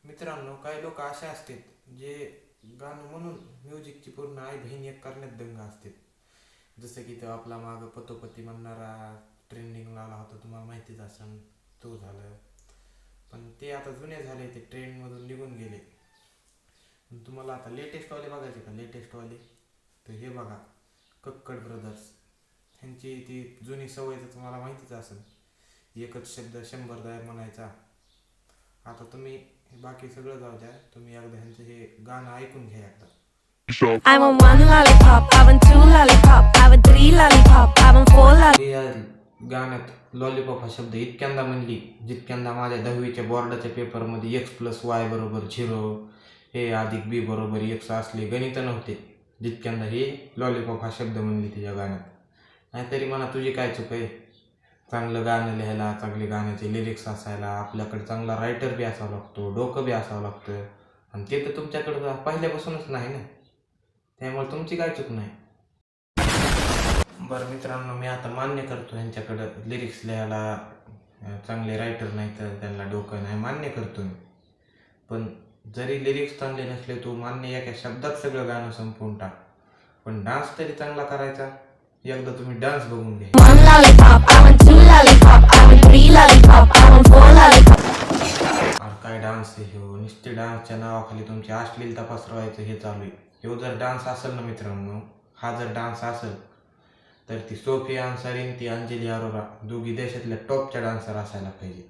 मित्रांनो, काही लोक असे असतात जे गाणं म्हणून म्युझिकची पूर्ण आई बहीण एक करण्यात दंग असतात. जसं की तो आपला माग पतोपती म्हणणारा ट्रेंडिंगला आला होता, तुम्हाला माहितीच असेल. तो झालं, पण ते आता जुने झाले, ते ट्रेंडमधून निघून गेले. तुम्हाला आता लेटेस्टवाले बघायचे का? लेटेस्टवाले तर हे बघा, कक्कड ब्रदर्स. ह्यांची ती जुनी सवय तर तुम्हाला माहितीच असेल, एकच शब्द 100 म्हणायचा. आता तुम्ही बाकी सगळं जाऊ द्या, तुम्ही एकदा ह्यांचं हे गाणं ऐकून घ्या एकदा. I want one lollipop, I want two lollipop, I want three lollipop, I want four lollipop. या गाण्यात लॉलीपॉप हा शब्द इतक्यांदा म्हणली जितक्यांदा माझ्या 10वीच्या बोर्डाच्या पेपरमध्ये x+y=0, a+b=x असले गणित नव्हते जितक्यांदा हे लॉलीपॉप हा शब्द म्हणली तिच्या गाण्यात. नाहीतरी म्हणा तुझी काय चूक आहे? चांगलं गाणं लिहायला, चांगले गाण्याचे लिरिक्स असायला आपल्याकडे चांगला रायटर बी असावा लागतो, डोकं बी असावं लागतं, आणि ते तर तुमच्याकडं पहिल्यापासूनच नाही ना. त्यामुळे तुमची काय चूक नाही. बरं मित्रांनो, मी आता मान्य करतो ह्यांच्याकडं लिरिक्स लिहायला चांगले रायटर नाही, तर त्यांना डोकं नाही, मान्य करतो मी. पण जरी लिरिक्स चांगले नसले, तू मान्य एका शब्दात सगळं गाणं संपवून टाक, पण डान्स तरी चांगला करायचा. एकदा तुम्ही डान्स बघून घ्या. One lollipop, I want two lollipop, I want three lollipop, I want four lollipop. काय डान्स आहे ह्यो? नुसते डान्सच्या नावाखाली तुमची अश्लीलता पसरवायचं हे चालू आहे. ह्यो जर डान्स असेल ना मित्रांनो, हा जर डान्स असेल तर ती सोफिया अन्सारी आणि ती अंजली अरोरा दोघी देशातल्या टॉपच्या डान्सर असायला पाहिजेत.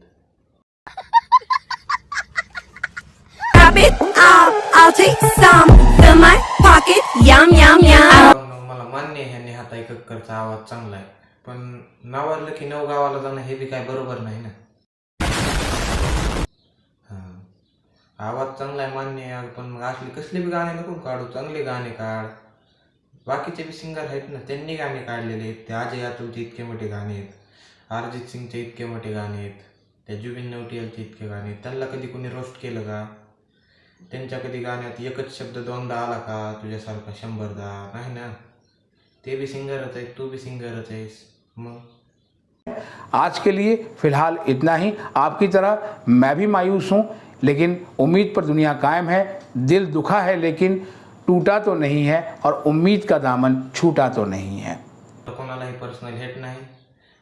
Pop it out, I'll take some, fill my pocket, yum yum yum. मला मान्य आहे ह्यांनी हाताई कक्करचा आवाज चांगला आहे, पण नावारलं की 9 गावाला जाणं हे बी काय बरोबर नाही ना. आवाज चांगला आहे मान्य आहे, पण मग असले कसले बी गाणे नको काढू, चांगले गाणे काढ. बाकीचे बी सिंगर आहेत ना, त्यांनी गाणे काढलेले आहेत. ते अजय अतुलचे इतके मोठे गाणे आहेत, अरिजित सिंगचे इतके मोठे गाणे आहेत, त्या जुबिन नौटियालचे इतके गाणे आहेत. त्यांना कधी कोणी रोस्ट केलं का? त्यांच्या कधी गाण्यात एकच शब्द 2दा आला का तुझ्यासारखा 100दा? नाही ना. ते भी सिंगरच आहेत, तू भी सिंगरच आहेस. मग आज के लिए फिलहाल इतना ही। आपकी तरह मैं भी मायूस हूँ, लेकिन उम्मीद पर दुनिया कायम है। दिल दुखा है लेकिन टूटा तो नहीं है, और उम्मीद का दामन छूटा तो नहीं है। कोणालाही पर्सनल हेट नाही.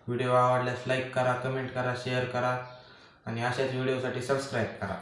व्हिडिओ आवडल्यास लाईक करा, कमेंट करा, शेअर करा, आणि अशाच व्हिडिओसाठी सबस्क्राईब करा.